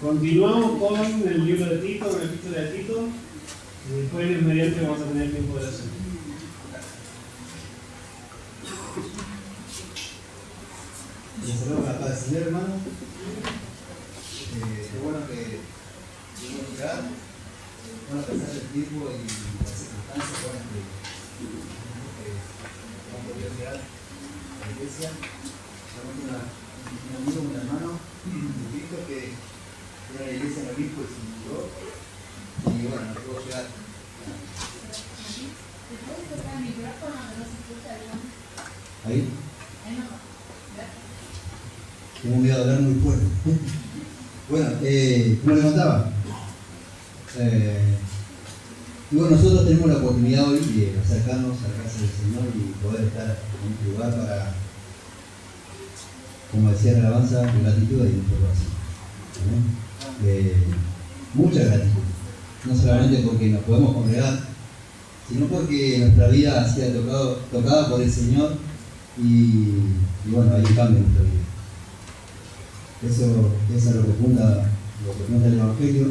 Continuamos con el libro de Tito, con el epístola de Tito. Y después, Dios mediante, vamos a tener tiempo de oración. Les saludo para el Señor, hermano. Qué bueno que pudimos llegar. Bueno, a pesar del tiempo y las circunstancias, bueno, que hemos podido llegar a la iglesia. Estamos con un amigo, un hermano, un Cristo que era la iglesia en el obispo y se mudó. Y bueno, no pudo llegar. Ahí. Tengo miedo de hablar muy fuerte. Bueno, como le contaba, y bueno, nosotros tenemos la oportunidad hoy de acercarnos a la casa del Señor y poder estar en un lugar para, como decía la alabanza, de gratitud y de corazón. Mucha gratitud, no solamente porque nos podemos congregar, sino porque nuestra vida ha sido tocada por el Señor y bueno, ahí cambia nuestra vida. Eso es lo que apunta el Evangelio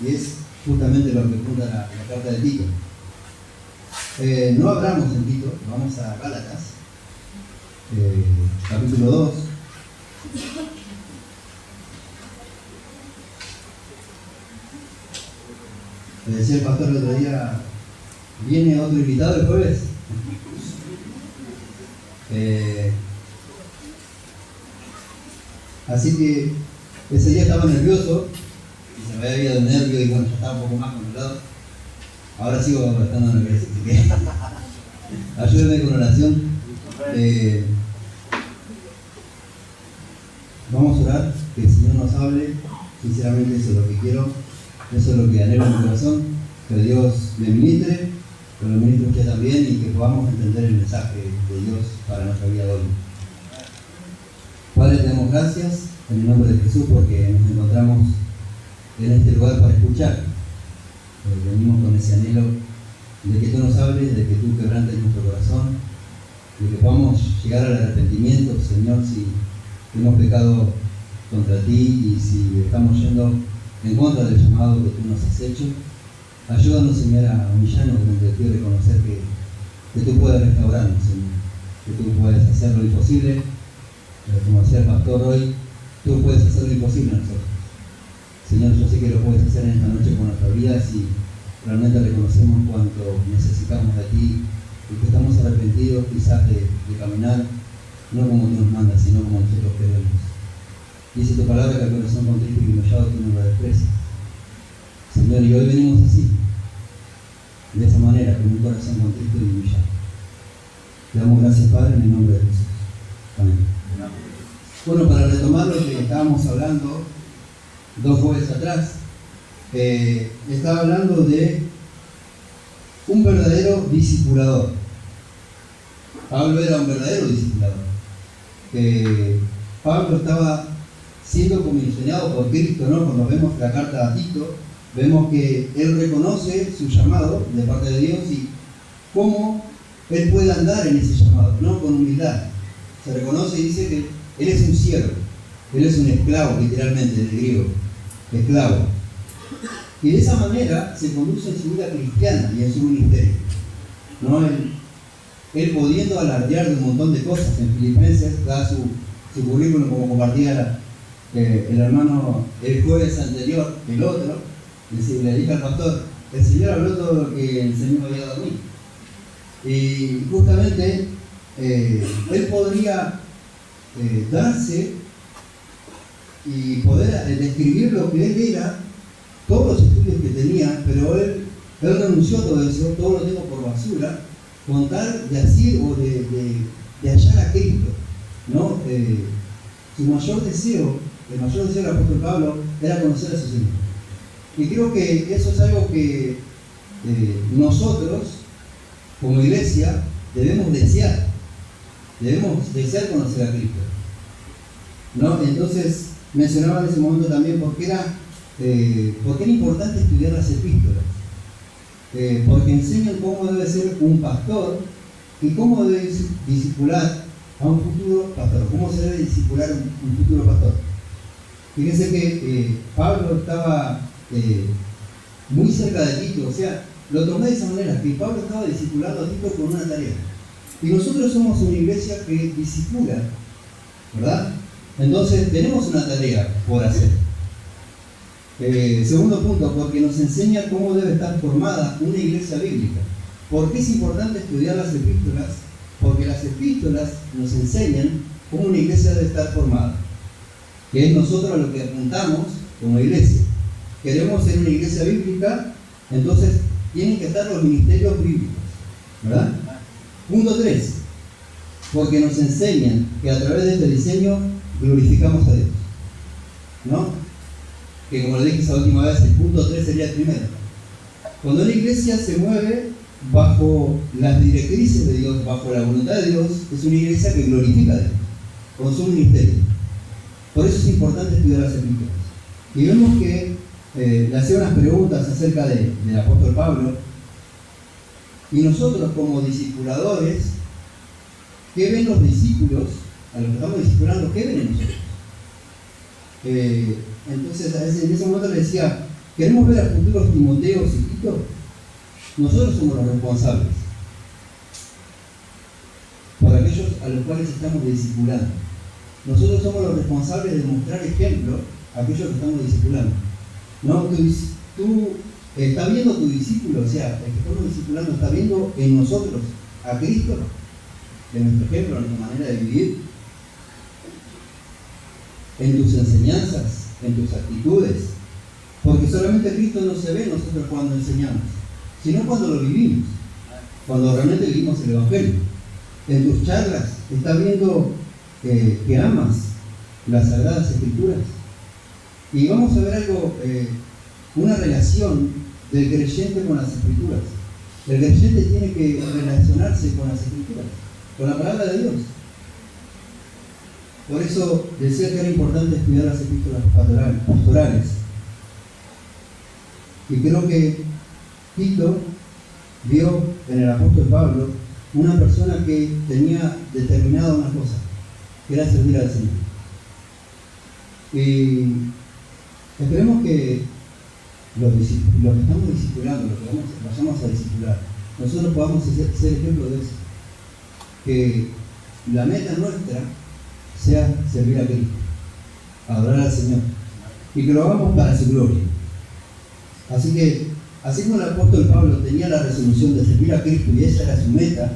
y es justamente lo que apunta la carta de Tito. No hablamos en Tito, vamos a Gálatas, capítulo 2. Le decía el pastor el otro día, ¿viene otro invitado el jueves? Así que ese día estaba nervioso y se me había ido de nervio y bueno, ya estaba un poco más controlado. Ahora sigo estando nervioso, así que ayúdenme con oración. Vamos a orar, que el Señor nos hable. Sinceramente eso es lo que quiero, eso es lo que anhelo en mi corazón, que Dios me ministre, que lo ministre usted también y que podamos entender el mensaje de Dios para nuestra vida de hoy. Padre, te damos gracias en el nombre de Jesús porque nos encontramos en este lugar para escuchar. Venimos con ese anhelo de que tú nos hables, de que tú quebrantes nuestro corazón, de que podamos llegar al arrepentimiento, Señor, si hemos pecado contra ti y si estamos yendo en contra del llamado que tú nos has hecho. Ayúdanos, Señor, a humillarnos frente a ti y reconocer que tú puedes restaurarnos, Señor, que tú puedes hacer lo imposible. Como decía el pastor hoy, tú puedes hacer lo imposible a nosotros. Señor, yo sé que lo puedes hacer en esta noche con nuestras vidas y realmente reconocemos cuánto necesitamos de ti y que estamos arrepentidos quizás de caminar no como tú nos mandas, sino como nosotros queremos. Dice tu palabra que el corazón contrito y humillado tú no lo desprecias. Señor, y hoy venimos así, de esa manera, con un corazón contrito y humillado. Te damos gracias, Padre, en el nombre de Jesús. Amén. Bueno, para retomar lo que estábamos hablando 2 jueves atrás, estaba hablando de un verdadero discipulador. Pablo era un verdadero discipulador. Pablo estaba siendo comisionado por Cristo, ¿no? Cuando vemos la carta a Tito, vemos que él reconoce su llamado de parte de Dios y cómo él puede andar en ese llamado, ¿no? Con humildad. Se reconoce y dice que él es un siervo, él es un esclavo, literalmente, del griego, esclavo. Y de esa manera se conduce en su vida cristiana y en su ministerio, ¿no? Él pudiendo alardear de un montón de cosas en Filipenses, da su currículum como compartía el hermano el jueves anterior, el otro, le dijo al pastor, el Señor habló todo lo que el Señor me había dado a mí. Y justamente él podría darse y poder describir lo que él era, todos los estudios que tenía, pero él renunció a todo eso, todo lo tengo por basura, con tal de asir o de hallar a Cristo, ¿no? Su mayor deseo, el mayor deseo del apóstol Pablo era conocer a su Señor. Y creo que eso es algo que nosotros, como iglesia, debemos desear conocer a Cristo, ¿no? Entonces mencionaba en ese momento también por qué era importante estudiar las epístolas, porque enseñan cómo debe ser un pastor y cómo debe discipular a un futuro pastor, cómo se debe discipular un futuro pastor. Fíjense que Pablo estaba muy cerca de Tito, o sea, lo tomé de esa manera, que Pablo estaba discipulando a Tito con una tarea. Y nosotros somos una iglesia que discipula, ¿verdad? Entonces tenemos una tarea por hacer. Segundo punto, porque nos enseña cómo debe estar formada una iglesia bíblica. ¿Por qué es importante estudiar las epístolas? Porque las epístolas nos enseñan cómo una iglesia debe estar formada, que es nosotros a lo que apuntamos como iglesia. Queremos ser una iglesia bíblica, entonces tienen que estar los ministerios bíblicos, ¿verdad? Punto 3, porque nos enseñan que a través de este diseño glorificamos a Dios, ¿no? Que como le dije esa última vez, el punto 3 sería el primero. Cuando una iglesia se mueve bajo las directrices de Dios, bajo la voluntad de Dios, es una iglesia que glorifica a Dios con su ministerio. Por eso es importante estudiar las epístolas. Y vemos que le hacía unas preguntas acerca del apóstol Pablo, y nosotros como discipuladores, ¿qué ven los discípulos? A los que estamos discipulando, ¿qué ven en nosotros? Entonces en ese momento le decía, ¿queremos ver a futuros Timoteos y Tito? Nosotros somos los responsables para aquellos a los cuales estamos discipulando. Nosotros somos los responsables de mostrar ejemplo a aquellos que estamos discipulando. ¿No? Tú estás viendo a tu discípulo, o sea, el que estamos discipulando está viendo en nosotros a Cristo, en nuestro ejemplo, en nuestra manera de vivir, en tus enseñanzas, en tus actitudes, porque solamente Cristo no se ve en nosotros cuando enseñamos, sino cuando lo vivimos, cuando realmente vivimos el Evangelio. En tus charlas estás viendo que amas las Sagradas Escrituras. Y vamos a ver algo, una relación del creyente con las Escrituras. El creyente tiene que relacionarse con las Escrituras, con la palabra de Dios. Por eso decía que era importante estudiar las epístolas pastorales. Y creo que Tito vio en el apóstol Pablo una persona que tenía determinada una cosa, que era servir al Señor. Y esperemos que los que estamos discipulando, los que vayamos a discipular, nosotros podamos ser ejemplo de eso. Que la meta nuestra sea servir a Cristo, adorar al Señor, y que lo hagamos para su gloria. Así que, así como el apóstol Pablo tenía la resolución de servir a Cristo y esa era su meta,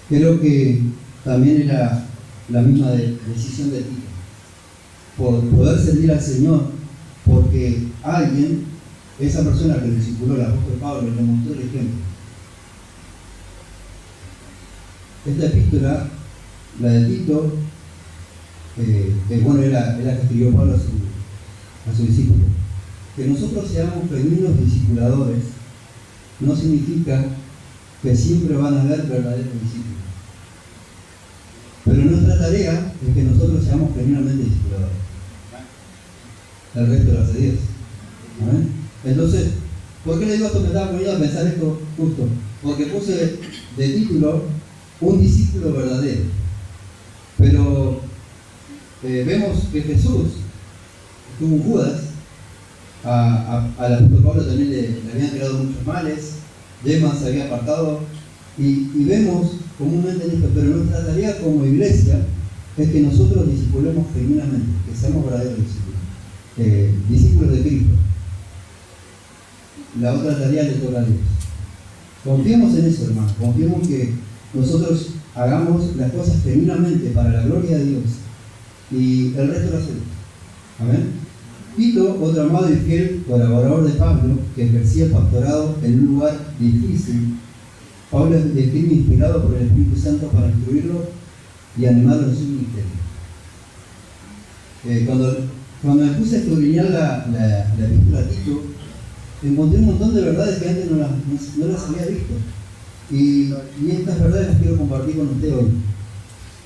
creo que también era la misma decisión de Tito, por poder servir al Señor, porque alguien, esa persona que discipuló el apóstol Pablo, le mostró el ejemplo. Esta epístola, la de Tito, era la que escribió Pablo a su discípulo. Que nosotros seamos genuinos discipuladores no significa que siempre van a haber verdaderos discípulos. Pero nuestra tarea es que nosotros seamos genuinamente discipuladores. El resto lo hace Dios. ¿Amén? Entonces, ¿por qué le digo esto? Me estaba poniendo a pensar esto justo. Porque puse de título un discípulo verdadero. Pero vemos que Jesús tuvo un Judas. Al apóstol Pablo también le habían creado muchos males, Demas se había apartado, y vemos comúnmente en esto, pero nuestra tarea como iglesia es que nosotros discipulemos genuinamente, que seamos verdaderos discípulos de Cristo. La otra tarea le toca a Dios. Confiemos en eso, hermano, confiemos que nosotros hagamos las cosas genuinamente para la gloria de Dios, y el resto lo hacemos. Amén. Tito, otro amado y fiel colaborador de Pablo, que ejercía el pastorado en un lugar difícil. Pablo escribe inspirado por el Espíritu Santo para instruirlo y animarlo en su ministerio. Cuando me puse a escudriñar la epístola a Tito, encontré un montón de verdades que antes no las había visto. Y estas verdades las quiero compartir con usted hoy.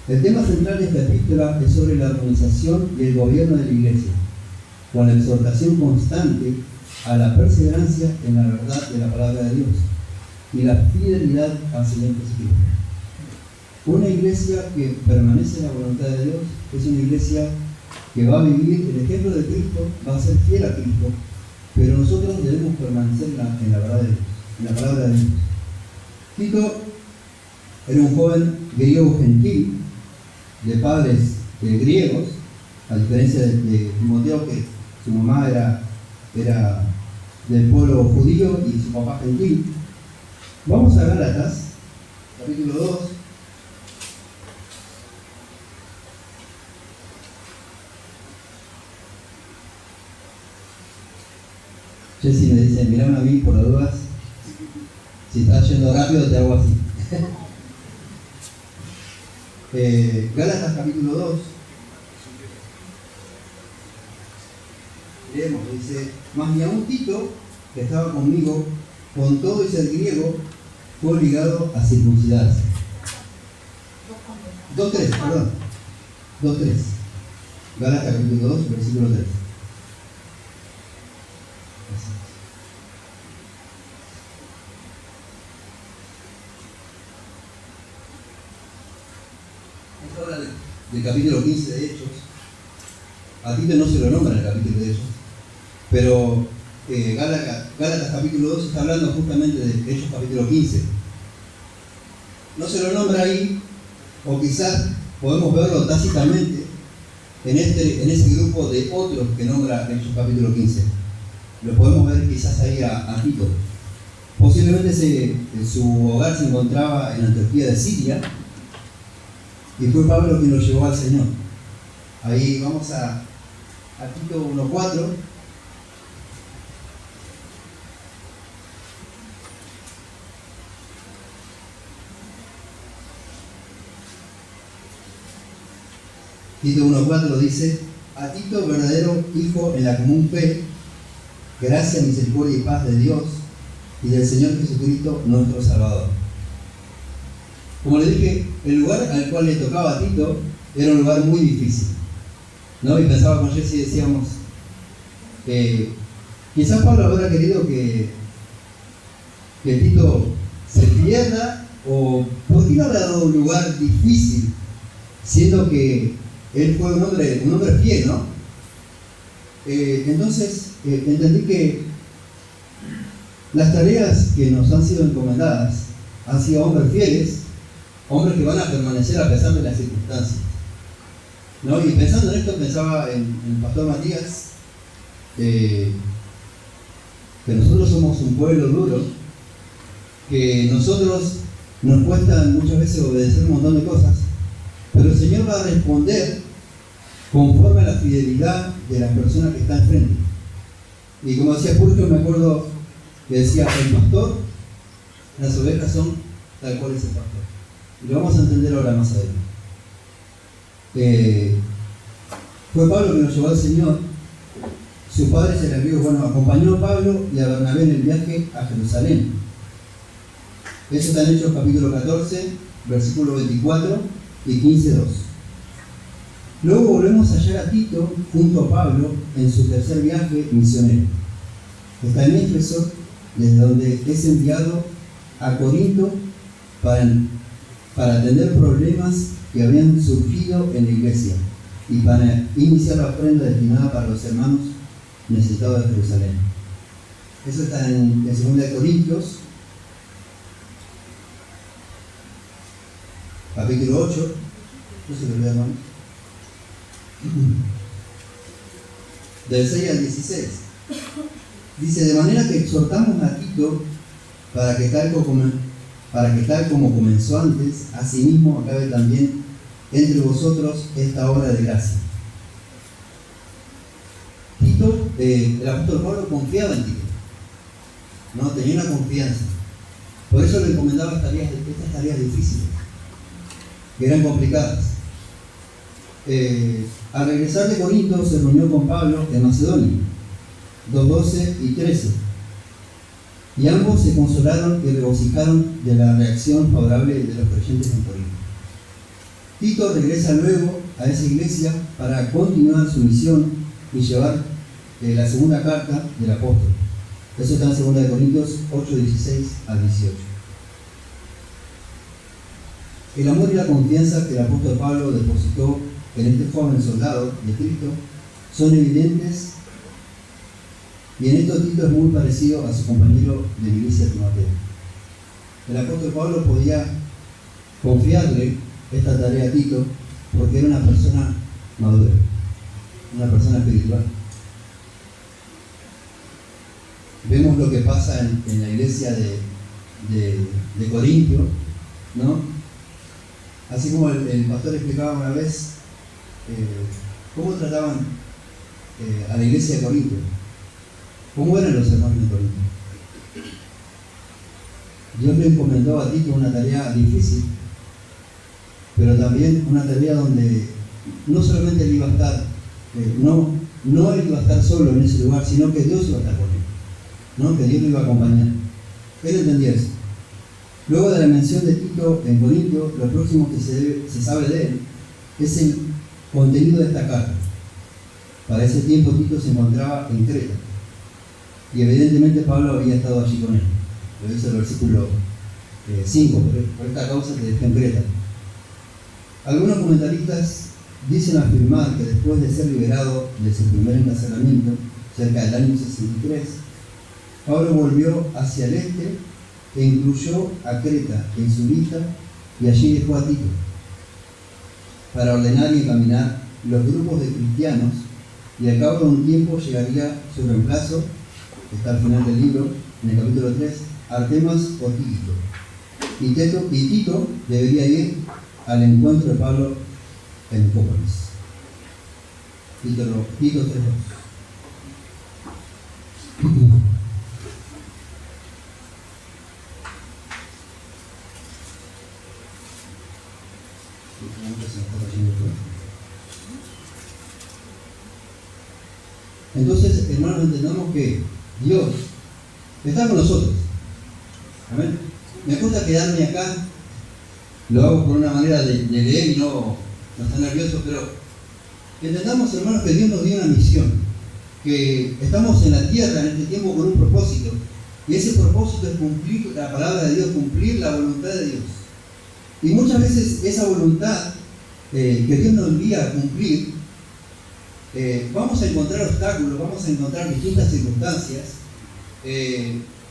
El tema central de esta epístola es sobre la organización y el gobierno de la iglesia, con la exhortación constante a la perseverancia en la verdad de la palabra de Dios y la fidelidad al Señor Jesucristo. Una iglesia que permanece en la voluntad de Dios es una iglesia que va a vivir el ejemplo de Cristo, va a ser fiel a Cristo, pero nosotros debemos permanecer en la verdad de Dios, en la palabra de Dios. Tito era un joven griego gentil, de padres griegos, a diferencia de Timoteo, que su mamá era del pueblo judío y su papá gentil. Vamos a Gálatas, capítulo 2. Jessy me dice, mirame a mí por las dudas, si estás yendo rápido te hago así. Gálatas capítulo 2. Leemos, dice, mas ni aun Tito, que estaba conmigo, con todo y ser griego, fue obligado a circuncidarse. 2.3, perdón. 2.3. Gálatas capítulo 2, versículo 3. Esto habla del capítulo 15 de Hechos. A Tito no se lo nombra en el capítulo de Hechos, pero Gálatas capítulo 2 está hablando justamente de Hechos capítulo 15. No se lo nombra ahí, o quizás podemos verlo tácitamente en ese grupo de otros que nombra Hechos capítulo 15. Lo podemos ver quizás ahí a Tito. Posiblemente su hogar se encontraba en Antioquía de Siria, y fue Pablo quien lo llevó al Señor. Ahí vamos a Tito 1.4. Tito 1.4 dice, a Tito, verdadero hijo en la común fe, gracia, misericordia y paz de Dios y del Señor Jesucristo, nuestro Salvador. Como le dije, el lugar al cual le tocaba a Tito era un lugar muy difícil, ¿no? Y pensaba con Jessy y decíamos, quizás Pablo habrá querido que Tito se pierda, o ¿por qué no habrá dado un lugar difícil, siendo que él fue un hombre fiel, ¿no? Entonces entendí que las tareas que nos han sido encomendadas han sido hombres fieles, hombres que van a permanecer a pesar de las circunstancias, ¿no? Y pensando en esto, pensaba en el pastor Matías, que nosotros somos un pueblo duro, que nosotros nos cuesta muchas veces obedecer un montón de cosas, pero el Señor va a responder conforme a la fidelidad de la persona que está enfrente. Y como decía Julio, me acuerdo que decía, el pastor, las ovejas son tal cual es el pastor. Y lo vamos a entender ahora más adelante. Fue Pablo que nos llevó al Señor. Sus padres eran griegos. Bueno, acompañó a Pablo y a Bernabé en el viaje a Jerusalén. Eso está en Hechos capítulo 14, versículo 24 y 15.2. Luego volvemos a hallar a Tito junto a Pablo en su tercer viaje misionero. Está en Éfeso, desde donde es enviado a Corinto para atender problemas que habían surgido en la iglesia y para iniciar la ofrenda destinada para los hermanos necesitados de Jerusalén. Eso está en 2 Corintios, capítulo 8. No se lo leo, hermano. Del 6 al 16. Dice, de manera que exhortamos a Tito para que tal como comenzó antes, asimismo acabe también entre vosotros esta obra de gracia. Tito, el apóstol Pablo confiaba en Tito, ¿no? Tenía una confianza. Por eso le encomendaba estas tareas difíciles, que eran complicadas. Al regresar de Corinto se reunió con Pablo en Macedonia, 2:12 y 13. Y ambos se consolaron y regocijaron de la reacción favorable de los creyentes en Corinto. Tito regresa luego a esa iglesia para continuar su misión y llevar la segunda carta del apóstol. Eso está en 2 Corintios 8:16 al 18. El amor y la confianza que el apóstol Pablo depositó en este joven soldado de Cristo son evidentes, y en esto Tito es muy parecido a su compañero de la iglesia Timoteo. El apóstol Pablo podía confiarle esta tarea a Tito porque era una persona madura, una persona espiritual. Vemos lo que pasa en la iglesia de Corintio, ¿no? Así como el pastor explicaba una vez cómo trataban a la iglesia de Corintio, cómo eran los hermanos de Corintio. Dios le encomendó a Tito una tarea difícil, pero también una tarea donde no solamente él iba a estar, no él iba a estar solo en ese lugar, sino que Dios iba a estar con él, ¿no? Que Dios lo iba a acompañar. Él entendía eso. Luego de la mención de Tito en Corintio, lo próximo que se sabe de él es el contenido de esta carta. Para ese tiempo Tito se encontraba en Creta, y evidentemente Pablo había estado allí con él. Lo dice el versículo 5, por esta causa te dejé en Creta. Algunos comentaristas dicen afirmar que después de ser liberado de su primer encarcelamiento, cerca del año 63, Pablo volvió hacia el este e incluyó a Creta en su lista, y allí dejó a Tito para ordenar y encaminar los grupos de cristianos, y al cabo de un tiempo llegaría su reemplazo, que está al final del libro, en el capítulo 3, Artemas o Tíquico. Y Tito debería ir al encuentro de Pablo en Nicópolis. Tito 3:2. Entonces, hermanos, entendamos que Dios está con nosotros. Amén. Me gusta quedarme acá, lo hago por una manera de leer y no estar nervioso, pero entendamos, hermanos, que Dios nos dio una misión, que estamos en la tierra en este tiempo con un propósito, y ese propósito es cumplir la palabra de Dios, cumplir la voluntad de Dios. Y muchas veces esa voluntad que Dios nos envía a cumplir, vamos a encontrar obstáculos, vamos a encontrar distintas circunstancias,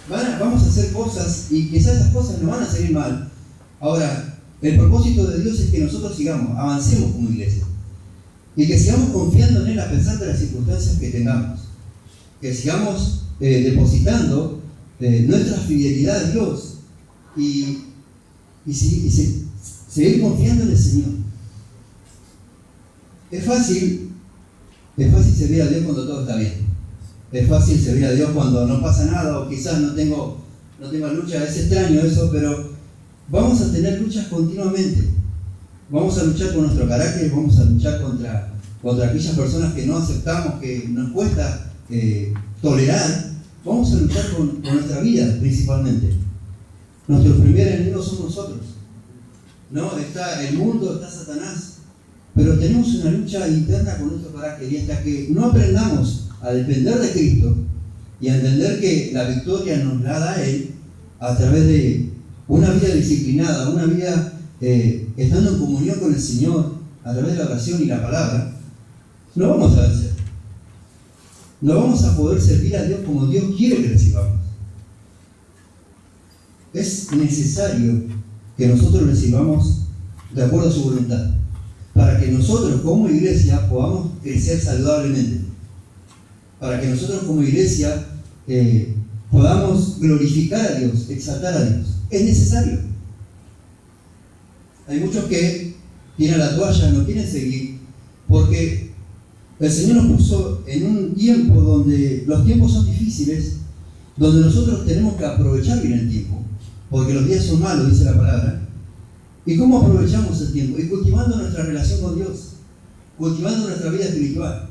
vamos a hacer cosas y quizás esas cosas nos van a salir mal. Ahora, el propósito de Dios es que nosotros sigamos, avancemos como iglesia, y que sigamos confiando en Él a pesar de las circunstancias que tengamos, que sigamos depositando nuestra fidelidad a Dios y seguir confiando en el Señor. Es fácil servir a Dios cuando todo está bien. Es fácil servir a Dios cuando no pasa nada, o quizás no tengo lucha. Es extraño eso, pero vamos a tener luchas continuamente. Vamos a luchar con nuestro carácter, vamos a luchar contra aquellas personas que no aceptamos, que nos cuesta tolerar. Vamos a luchar con nuestra vida principalmente. Nuestros primeros enemigos son nosotros, ¿no? Está el mundo, está Satanás, pero tenemos una lucha interna con nuestro carácter, y hasta que no aprendamos a depender de Cristo y a entender que la victoria nos la da Él a través de una vida disciplinada, una vida estando en comunión con el Señor a través de la oración y la palabra, no vamos a vencer. No vamos a poder servir a Dios como Dios quiere que le sirvamos. Es necesario que nosotros le sirvamos de acuerdo a su voluntad, para que nosotros como iglesia podamos crecer saludablemente, para que nosotros como iglesia podamos glorificar a Dios, exaltar a Dios. Es necesario. Hay muchos que tiran la toalla, no quieren seguir, porque el Señor nos puso en un tiempo donde los tiempos son difíciles, donde nosotros tenemos que aprovechar bien el tiempo, porque los días son malos, dice la palabra. ¿Y cómo aprovechamos el tiempo? Y cultivando nuestra relación con Dios, cultivando nuestra vida espiritual.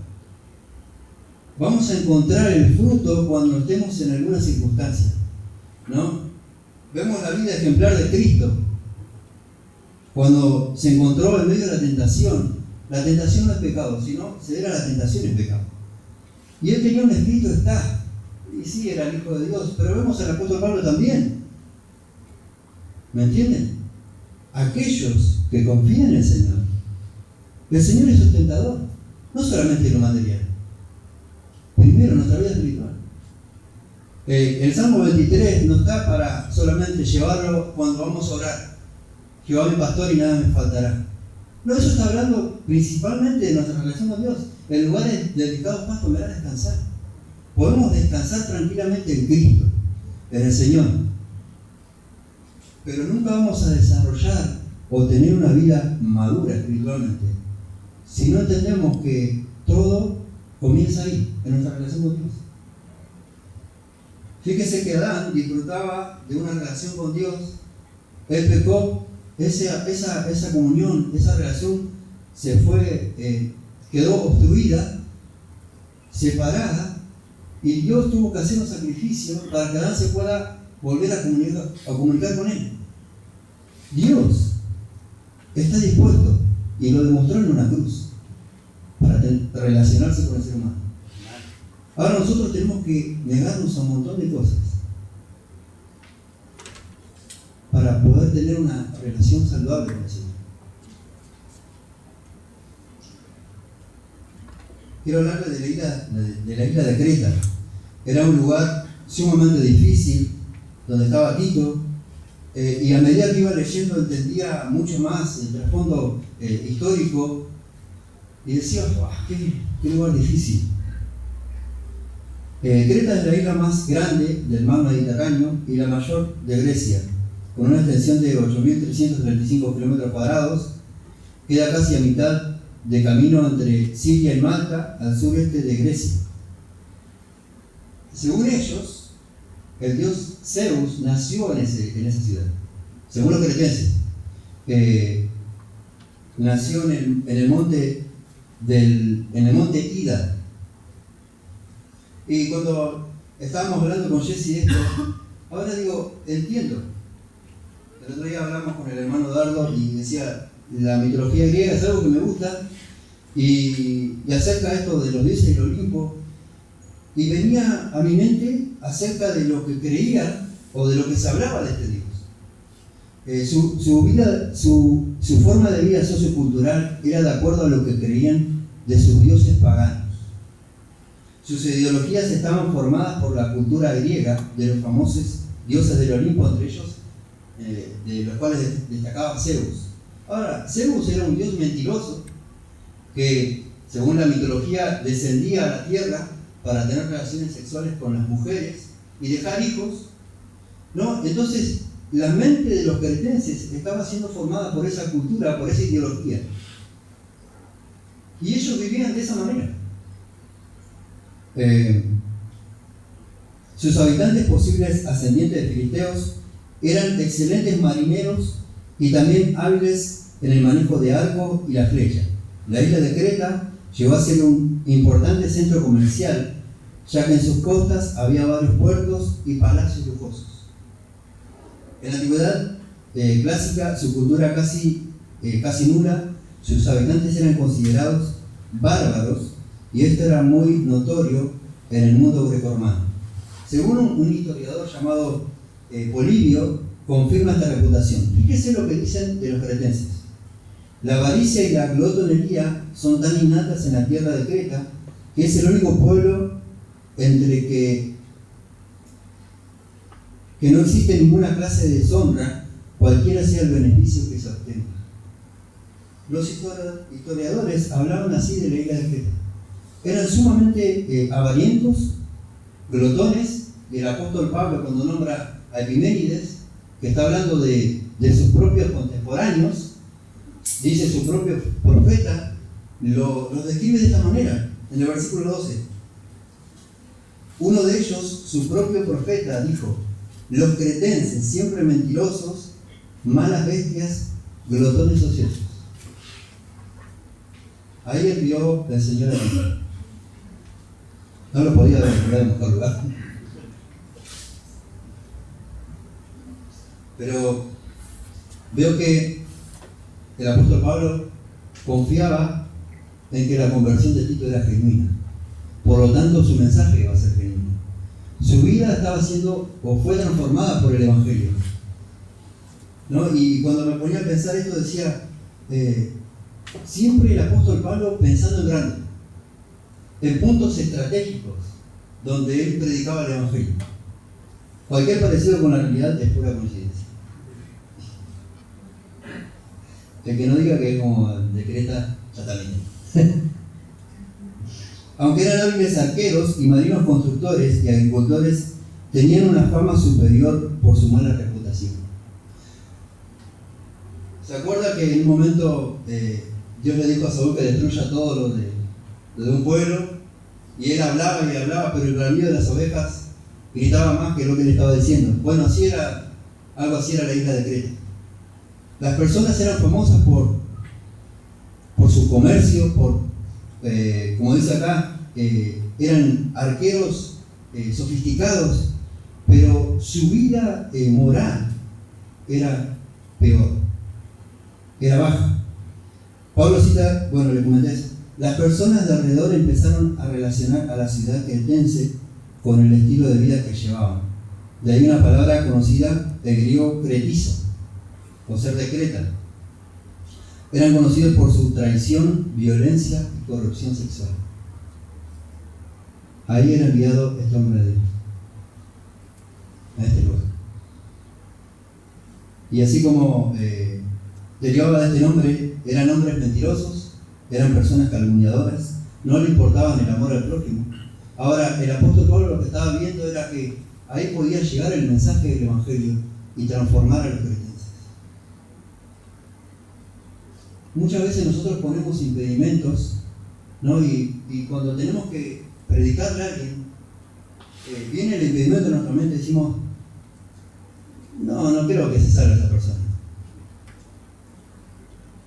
Vamos a encontrar el fruto cuando estemos en alguna circunstancia, ¿no? Vemos la vida ejemplar de Cristo, cuando se encontró en medio de la tentación. La tentación no es pecado, sino ceder a la tentación es pecado. Y él tenía un espíritu de estar, y sí, era el Hijo de Dios, pero vemos al apóstol Pablo también. ¿Me entienden? Aquellos que confían en el Señor El Señor es sustentador, no solamente lo material. Primero, nuestra vida espiritual. El Salmo 23 no está para solamente llevarlo cuando vamos a orar. Jehová mi pastor y nada me faltará. No, eso está hablando principalmente de nuestra relación con Dios. En lugares dedicados a pasto me hará descansar. Podemos descansar tranquilamente en Cristo, en el Señor. Pero nunca vamos a desarrollar o tener una vida madura espiritualmente si no entendemos que todo comienza ahí, en nuestra relación con Dios. Fíjese que Adán disfrutaba de una relación con Dios. Él pecó, esa comunión, esa relación se fue, quedó obstruida, separada, y Dios tuvo que hacer un sacrificio para que Adán se pueda volver a comunicar con Él. Dios está dispuesto, y lo demostró en una cruz, para relacionarse con el ser humano. Ahora nosotros tenemos que negarnos a un montón de cosas para poder tener una relación saludable con el Señor. Quiero hablarles de la isla de Creta. Era un lugar sumamente difícil, donde estaba Tito, y a medida que iba leyendo entendía mucho más el trasfondo histórico, y decía, qué lugar difícil. Creta es la isla más grande del mar Mediterráneo y la mayor de Grecia, con una extensión de 8.335 kilómetros cuadrados. Queda casi a mitad de camino entre Siria y Malta, al sureste de Grecia. Según ellos, el dios Zeus nació en esa ciudad. Según los cretenses, nació en el monte Ida. Y cuando estábamos hablando con Jesse de esto, ahora digo, entiendo. El otro día hablamos con el hermano Dardo y decía, la mitología griega es algo que me gusta, y acerca de esto de los dioses del Olimpo, y venía a mi mente acerca de lo que creía o de lo que se hablaba de este Dios. Su forma de vida sociocultural era de acuerdo a lo que creían de sus dioses paganos. Sus ideologías estaban formadas por la cultura griega de los famosos dioses del Olimpo, entre ellos de los cuales destacaba Zeus. Ahora, Zeus era un dios mentiroso que, según la mitología, descendía a la tierra para tener relaciones sexuales con las mujeres y dejar hijos, ¿no? Entonces, la mente de los cretenses estaba siendo formada por esa cultura, por esa ideología. Y ellos vivían de esa manera. Sus habitantes, posibles ascendientes de filisteos, eran excelentes marineros y también hábiles en el manejo de arco y la flecha. La isla de Creta llegó a ser un importante centro comercial, ya que en sus costas había varios puertos y palacios lujosos. En la antigüedad clásica, su cultura casi nula, sus habitantes eran considerados bárbaros, y esto era muy notorio en el mundo grecorromano. Según un historiador llamado Polibio, confirma esta reputación. Fíjese lo que dicen de los cretenses. La avaricia y la glotonería son tan innatas en la tierra de Creta que es el único pueblo entre que no existe ninguna clase de deshonra, cualquiera sea el beneficio que se obtenga. Los historiadores hablaban así de la isla de Creta. Eran sumamente avarientos, glotones, y el apóstol Pablo, cuando nombra a Epimenides, que está hablando de sus propios contemporáneos, dice su propio profeta, los describe de esta manera, en el versículo 12. Uno de ellos, su propio profeta, dijo: los cretenses, siempre mentirosos, malas bestias, glotones ociosos. Ahí envió el Señor a mí. No lo podía ver en mejor lugar. Pero veo que el apóstol Pablo confiaba en que la conversión de Tito era genuina. Por lo tanto, su mensaje iba a ser genuino. Su vida estaba siendo o fue transformada por el Evangelio, ¿no? Y cuando me ponía a pensar esto, decía, Siempre el apóstol Pablo pensando en grande, en puntos estratégicos donde él predicaba el Evangelio. Cualquier parecido con la realidad es pura coincidencia. El que no diga que es como de Creta, ya también. Aunque eran hábiles arqueros y marinos constructores y agricultores, tenían una fama superior por su mala reputación. ¿Se acuerda que en un momento Dios le dijo a Saúl que destruya todo lo de un pueblo? Y él hablaba y hablaba, pero el bramido de las ovejas gritaba más que lo que él estaba diciendo. Bueno, algo así era la isla de Creta. Las personas eran famosas por su comercio, como dice acá, eran arqueros sofisticados, pero su vida moral era peor, era baja. Pablo cita, bueno, le comenté eso. Las personas de alrededor empezaron a relacionar a la ciudad cretense con el estilo de vida que llevaban. De ahí una palabra conocida, el griego cretizo, o ser de Creta. Eran conocidos por su traición, violencia y corrupción sexual. Ahí era enviado este hombre de Dios, a este lugar. Y así como derivaba de este nombre, eran hombres mentirosos, eran personas calumniadoras, no le importaban el amor al prójimo. Ahora, el apóstol Pablo lo que estaba viendo era que ahí podía llegar el mensaje del Evangelio y transformar a los cretenses. Muchas veces nosotros ponemos impedimentos, ¿no? Y cuando tenemos que predicarle a alguien, viene el impedimento en nuestra mente y decimos, no creo que se salga esa persona.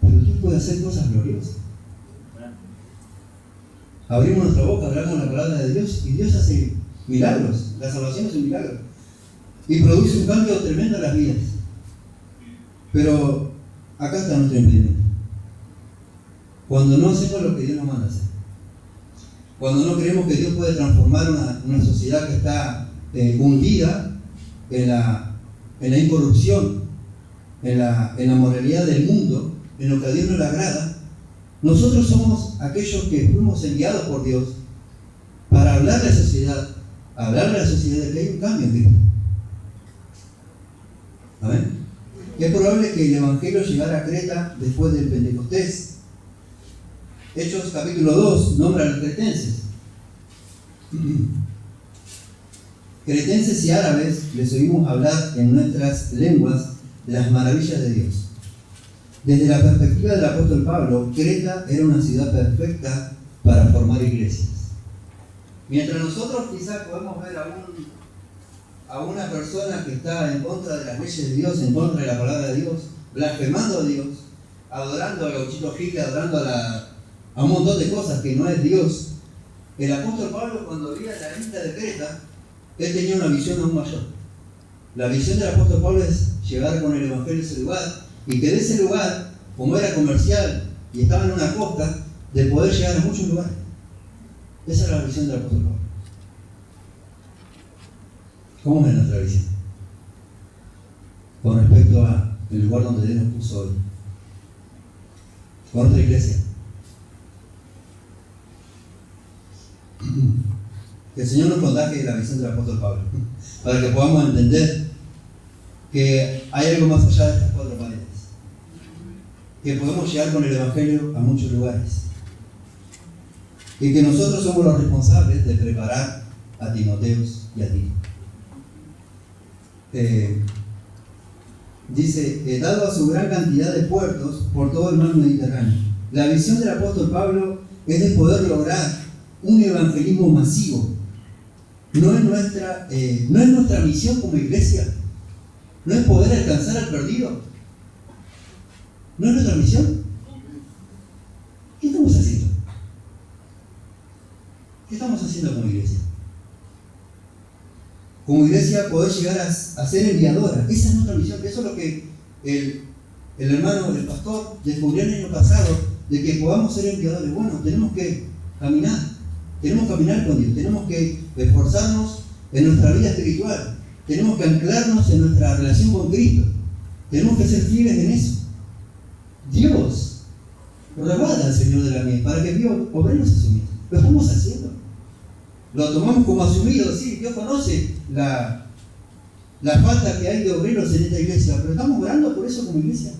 Pero tú puedes hacer cosas gloriosas. Abrimos nuestra boca, hablamos la palabra de Dios y Dios hace milagros. La salvación es un milagro. Y produce un cambio tremendo en las vidas. Pero acá está nuestro impedimento. Cuando no hacemos lo que Dios nos manda a hacer. Cuando no creemos que Dios puede transformar una sociedad que está hundida en la incorrupción, en la moralidad del mundo, en lo que a Dios no le agrada, nosotros somos aquellos que fuimos enviados por Dios para hablarle a la sociedad de que hay un cambio en Cristo. ¿Amén? Y es probable que el Evangelio llegara a Creta después del Pentecostés. Hechos capítulo 2 nombra a los cretenses. Cretenses y árabes les oímos hablar en nuestras lenguas de las maravillas de Dios. Desde la perspectiva del apóstol Pablo, Creta era una ciudad perfecta para formar iglesias. Mientras nosotros quizás podemos ver a una persona que está en contra de las leyes de Dios, en contra de la palabra de Dios, blasfemando a Dios, adorando a Gauchito Gil, adorando a un montón de cosas que no es Dios, el apóstol Pablo, cuando veía la isla de Creta, él tenía una visión aún mayor. La visión del apóstol Pablo es llegar con el Evangelio a ese lugar, y que de ese lugar, como era comercial y estaba en una costa, de poder llegar a muchos lugares. Esa era la visión del apóstol Pablo. ¿Cómo es nuestra visión? Con respecto al lugar donde Dios nos puso hoy. Con nuestra iglesia. Que el Señor nos contagie la visión del apóstol Pablo, para que podamos entender que hay algo más allá de estas cuatro paredes, que podemos llegar con el Evangelio a muchos lugares y que nosotros somos los responsables de preparar a Timoteos y a Tito. Dice, dado a su gran cantidad de puertos por todo el mar Mediterráneo. La visión del apóstol Pablo es de poder lograr un evangelismo masivo. No es nuestra misión como iglesia. No es poder alcanzar al perdido. ¿No es nuestra misión? ¿Qué estamos haciendo? ¿Qué estamos haciendo como iglesia? Como iglesia poder llegar a ser enviadora. Esa es nuestra misión. Eso es lo que el hermano, el pastor, descubrió el año pasado, de que podamos ser enviadores. Bueno, tenemos que caminar. Tenemos que caminar con Dios. Tenemos que esforzarnos en nuestra vida espiritual. Tenemos que anclarnos en nuestra relación con Cristo. Tenemos que ser fieles en eso. Dios robad al Señor de la mies para que envíe obreros a su mies. Lo estamos haciendo. Lo tomamos como asumido, sí, Dios conoce la falta que hay de obreros en esta iglesia, pero estamos orando por eso como iglesia.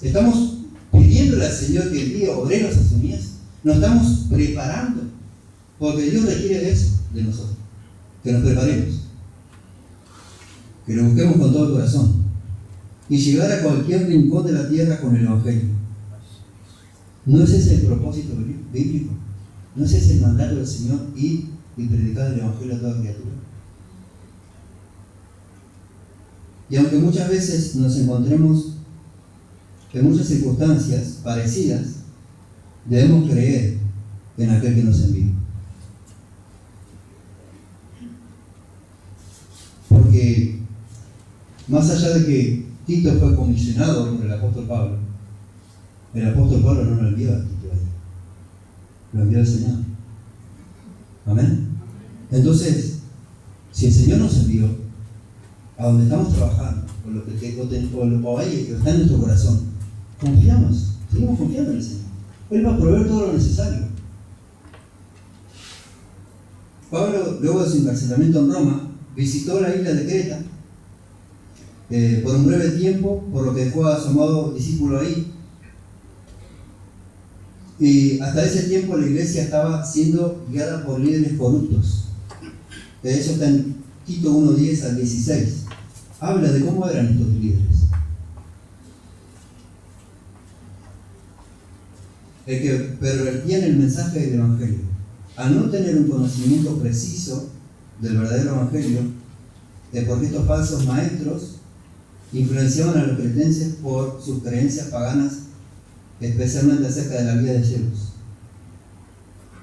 Estamos pidiéndole al Señor que envíe obreros a su mies. Nos estamos preparando, porque Dios requiere de eso, de nosotros, que nos preparemos, que lo busquemos con todo el corazón y llegar a cualquier rincón de la tierra con el Evangelio. ¿No es ese el propósito bíblico? ¿No es ese el mandato del Señor, ir y predicar el Evangelio a toda criatura? Y aunque muchas veces nos encontremos en muchas circunstancias parecidas, debemos creer en aquel que nos envió. Porque más allá de que Tito fue comisionado por el apóstol Pablo no lo envió a Tito ahí, lo envió el Señor. Amén. Entonces, si el Señor nos envió a donde estamos trabajando, o lo que está en nuestro corazón, confiamos, seguimos confiando en el Señor. Él va a proveer todo lo necesario. Pablo, luego de su encarcelamiento en Roma, visitó la isla de Creta por un breve tiempo, por lo que dejó a su amado discípulo ahí. Y hasta ese tiempo la iglesia estaba siendo guiada por líderes corruptos. Eso está en Tito 1:10 al 16. Habla de cómo eran estos líderes. El que pervertían el mensaje del Evangelio. Al no tener un conocimiento preciso del verdadero Evangelio, porque estos falsos maestros influenciaban a los cretenses por sus creencias paganas, especialmente acerca de la vida de cielos.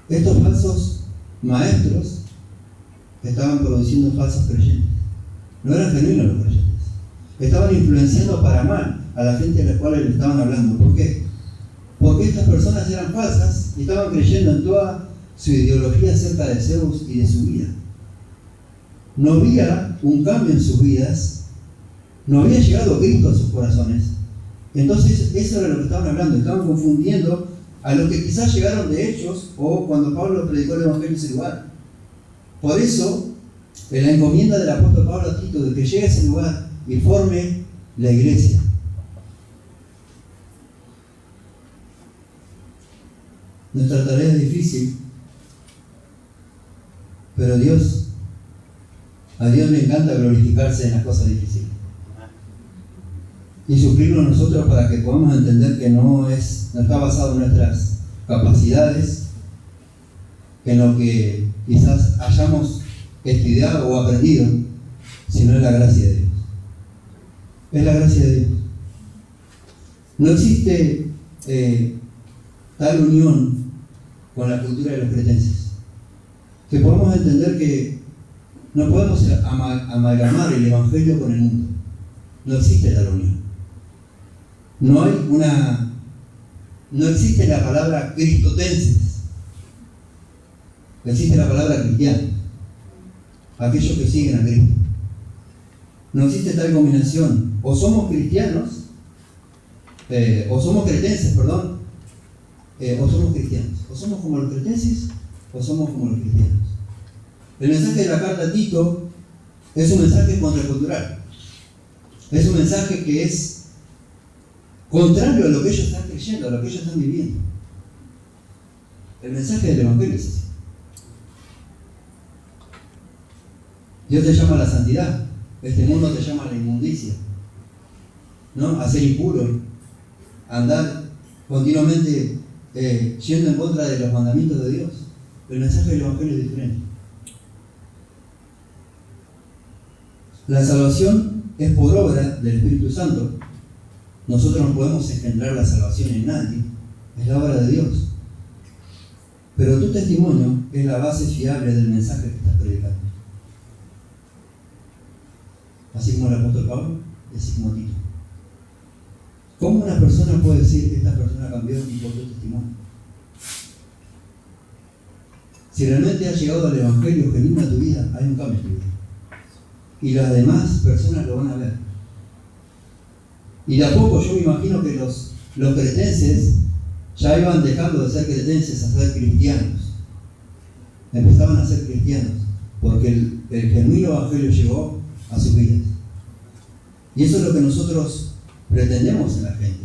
Estos falsos maestros estaban produciendo falsos creyentes. No eran genuinos los creyentes. Estaban influenciando para mal a la gente a la cual le estaban hablando. ¿Por qué? Porque estas personas eran falsas y estaban creyendo en toda su ideología acerca de Zeus y de su vida. No había un cambio en sus vidas, no había llegado Cristo a sus corazones. Entonces eso era lo que estaban hablando, estaban confundiendo a los que quizás llegaron de Hechos o cuando Pablo predicó el Evangelio en ese lugar. Por eso, en la encomienda del apóstol Pablo a Tito de que llegue a ese lugar y forme la iglesia. Nuestra tarea es difícil, pero a Dios le encanta glorificarse en las cosas difíciles y suplirnos nosotros para que podamos entender que no está basado en nuestras capacidades, en lo que quizás hayamos estudiado o aprendido, sino en la gracia de Dios. Es la gracia de Dios. No existe tal unión con la cultura de los cretenses que podamos entender que no podemos amalgamar el Evangelio con el mundo. No existe tal unión. No existe la palabra cristotenses. Existe la palabra cristiano. Aquellos que siguen a Cristo. No existe tal combinación. O somos cristianos, o somos cretenses, perdón, o somos cristianos. O somos como los cretenses, o somos como los cristianos. El mensaje de la carta a Tito es un mensaje contracultural. Es un mensaje que es contrario a lo que ellos están creyendo, a lo que ellos están viviendo. El mensaje del Evangelio es así. Dios te llama a la santidad. Este mundo te llama a la inmundicia, ¿no? A ser impuro, a andar continuamente yendo en contra de los mandamientos de Dios. El mensaje del Evangelio es diferente. La salvación es por obra del Espíritu Santo. Nosotros no podemos engendrar la salvación en nadie, es la obra de Dios. Pero tu testimonio es la base fiable del mensaje que estás predicando. Así como el apóstol Pablo y así como Tito. ¿Cómo una persona puede decir que esta persona cambió por tu testimonio? Si realmente ha llegado al Evangelio genuino a tu vida, hay un cambio en tu vida. Y las demás personas lo van a ver. Y de a poco yo me imagino que los cretenses ya iban dejando de ser cretenses a ser cristianos. Empezaban a ser cristianos, porque el genuino evangelio llegó a sus vidas. Y eso es lo que nosotros pretendemos en la gente,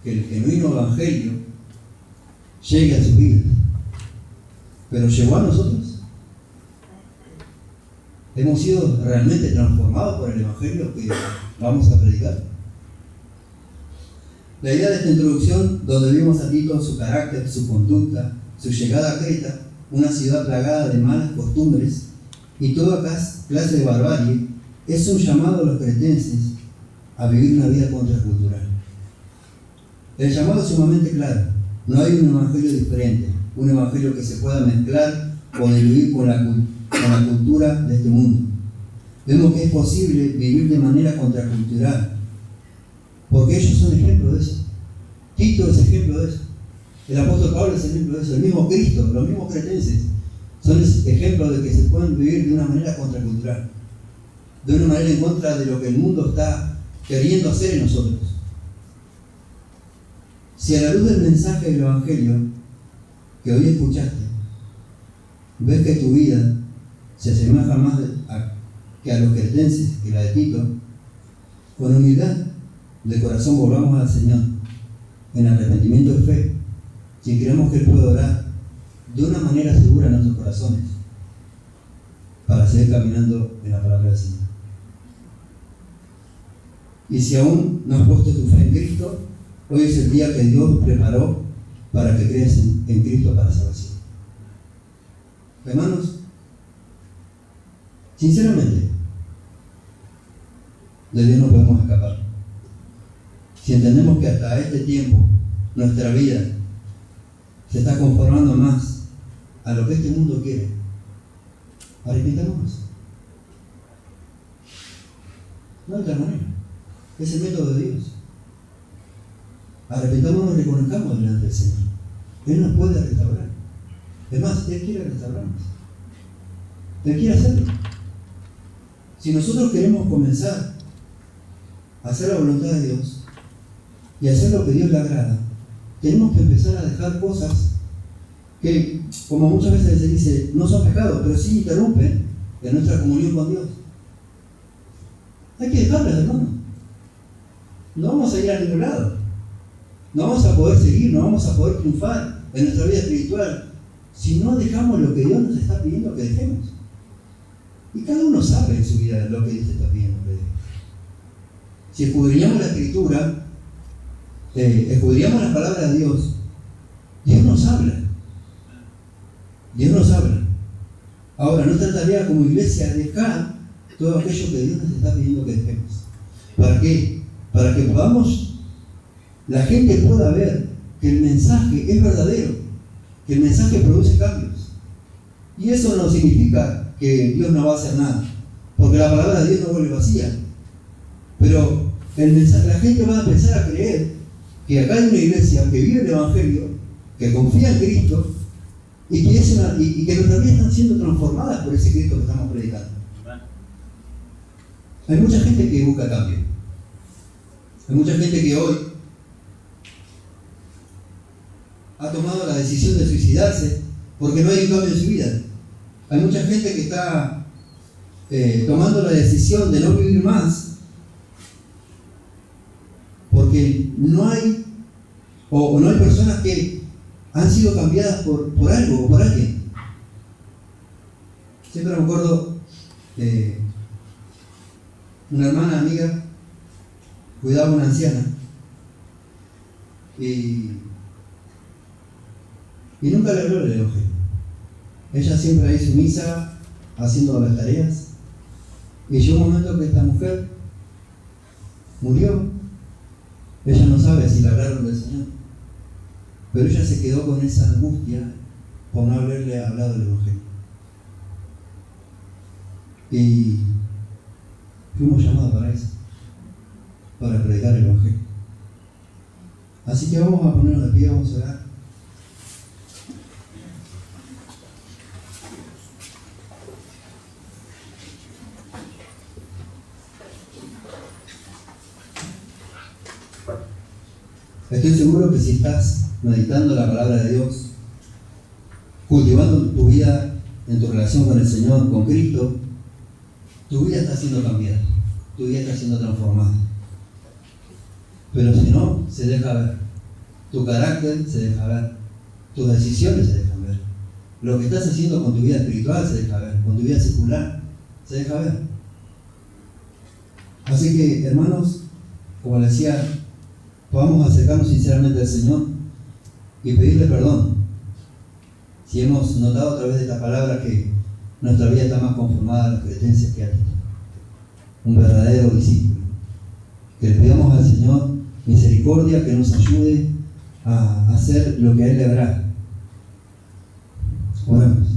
que el genuino evangelio llegue a sus vidas. Pero llegó a nosotros. Hemos sido realmente transformados por el evangelio que vamos a predicar. La idea de esta introducción, donde vimos a Tito su carácter, su conducta, su llegada a Creta, una ciudad plagada de malas costumbres y toda clase de barbarie, es un llamado a los cretenses a vivir una vida contracultural. El llamado es sumamente claro. No hay un evangelio diferente, un evangelio que se pueda mezclar o diluir con la cultura de este mundo. Vemos que es posible vivir de manera contracultural, porque ellos son ejemplo de eso. Tito es ejemplo de eso. El apóstol Pablo es ejemplo de eso. El mismo Cristo, los mismos cretenses, son ejemplos de que se pueden vivir de una manera contracultural, de una manera en contra de lo que el mundo está queriendo hacer en nosotros. Si a la luz del mensaje del evangelio que hoy escuchaste, ves que tu vida se asemeja más que a los cretenses, que la de Tito, con humildad de corazón volvamos al Señor en arrepentimiento de fe, si creemos que Él puede orar de una manera segura en nuestros corazones para seguir caminando en la palabra del Señor. Y si aún no has puesto tu fe en Cristo, hoy es el día que Dios preparó para que creas en Cristo para salvación. Hermanos, sinceramente, de Dios no podemos escapar. Si entendemos que hasta este tiempo nuestra vida se está conformando más a lo que este mundo quiere, arrepentámonos. No hay otra manera. Es el método de Dios. Arrepentámonos y reconozcamos delante del Señor. Él nos puede restaurar. Es más, Él quiere restaurarnos. Él quiere hacerlo. Si nosotros queremos comenzar a hacer la voluntad de Dios y hacer lo que Dios le agrada, tenemos que empezar a dejar cosas que, como muchas veces se dice, no son pecados, pero sí interrumpen en nuestra comunión con Dios. Hay que dejarlas, hermano. No vamos a ir a ningún lado. No vamos a poder seguir, no vamos a poder triunfar en nuestra vida espiritual si no dejamos lo que Dios nos está pidiendo que dejemos. Y cada uno sabe en su vida lo que Dios está pidiendo que dejemos. Si escudriñamos la Escritura, escudriñamos las palabras de Dios, Dios nos habla. Dios nos habla. Ahora, nuestra tarea como iglesia es dejar todo aquello que Dios nos está pidiendo que dejemos. ¿Para qué? Para que la gente pueda ver que el mensaje es verdadero, que el mensaje produce cambios. Y eso no significa que Dios no va a hacer nada, porque la palabra de Dios no vuelve vacía. Pero la gente va a empezar a creer que acá hay una iglesia que vive el evangelio, que confía en Cristo, y que nuestras vidas están siendo transformadas por ese Cristo que estamos predicando. Hay mucha gente que busca cambio. Hay mucha gente que hoy ha tomado la decisión de suicidarse porque no hay un cambio en su vida. Hay mucha gente que está tomando la decisión de no vivir más porque no hay personas que han sido cambiadas por algo o por alguien. Siempre me acuerdo de una hermana amiga cuidaba a una anciana y nunca le habló del evangelio. Ella siempre ahí su misa, haciendo las tareas, y llegó un momento que esta mujer murió. Ella no sabe si le hablaron del Señor, pero ella se quedó con esa angustia por no haberle hablado del evangelio. Y fuimos llamados para eso, para predicar el evangelio. Así que vamos a ponernos de pie, vamos a orar. Estoy seguro que si estás meditando la palabra de Dios, cultivando tu vida en tu relación con el Señor, con Cristo, tu vida está siendo cambiada, tu vida está siendo transformada. Pero si no, se deja ver. Tu carácter se deja ver. Tus decisiones se dejan ver. Lo que estás haciendo con tu vida espiritual se deja ver. Con tu vida secular se deja ver. Así que, hermanos, como les decía, podamos acercarnos sinceramente al Señor y pedirle perdón. Si hemos notado a través de esta palabra que nuestra vida está más conformada a las creencias que a Tito, un verdadero discípulo. Que le pidamos al Señor misericordia, que nos ayude a hacer lo que a Él le agrada. Oramos.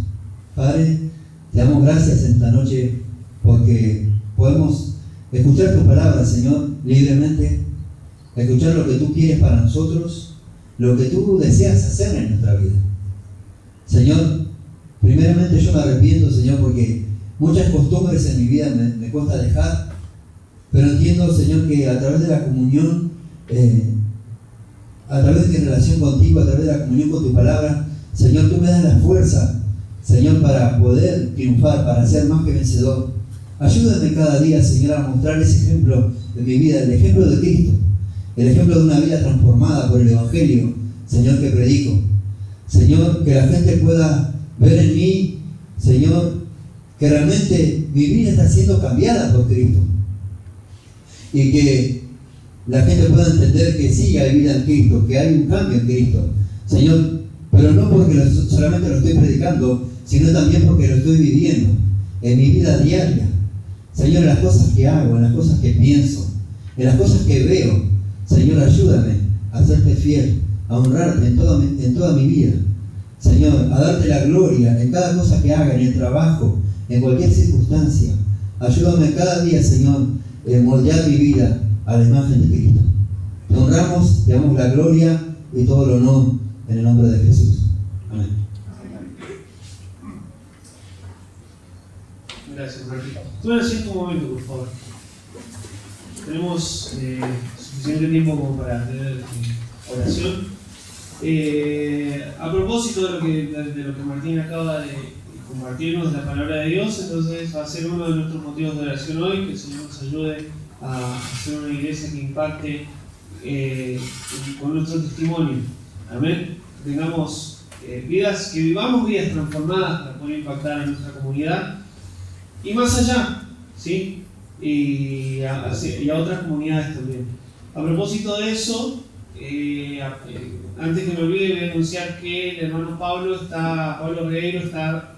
Padre, te damos gracias esta noche porque podemos escuchar tu palabra, Señor, libremente, escuchar lo que tú quieres para nosotros, lo que tú deseas hacer en nuestra vida. Señor, primeramente yo me arrepiento, Señor, porque muchas costumbres en mi vida me cuesta dejar, pero entiendo, Señor, que a través de la comunión, a través de mi relación contigo, a través de la comunión con tu palabra, Señor, tú me das la fuerza, Señor, para poder triunfar, para ser más que vencedor. Ayúdame cada día, Señor, a mostrar ese ejemplo de mi vida, el ejemplo de Cristo, el ejemplo de una vida transformada por el Evangelio, Señor, que predico. Señor, que la gente pueda ver en mí, Señor, que realmente mi vida está siendo cambiada por Cristo. Y que la gente pueda entender que sí hay vida en Cristo, que hay un cambio en Cristo. Señor, pero no porque solamente lo estoy predicando, sino también porque lo estoy viviendo en mi vida diaria. Señor, en las cosas que hago, en las cosas que pienso, en las cosas que veo. Señor, ayúdame a serte fiel, a honrarte en toda mi vida. Señor, a darte la gloria en cada cosa que haga, en el trabajo, en cualquier circunstancia. Ayúdame cada día, Señor, en moldear mi vida a la imagen de Cristo. Te honramos, te damos la gloria y todo el honor en el nombre de Jesús. Amén. Gracias, Martín. Tú me siento un momento, por favor. Tenemos suficiente tiempo como para tener oración. A propósito de lo que Martín acaba de compartirnos de la palabra de Dios, entonces va a ser uno de nuestros motivos de oración hoy, que el Señor nos ayude a hacer una iglesia que impacte con nuestro testimonio. Amén. Tengamos vidas, que vivamos vidas transformadas para poder impactar en nuestra comunidad y más allá, ¿sí? Y a otras comunidades también. A propósito de eso, antes que me olvide, voy a anunciar que el hermano Pablo Regueiro está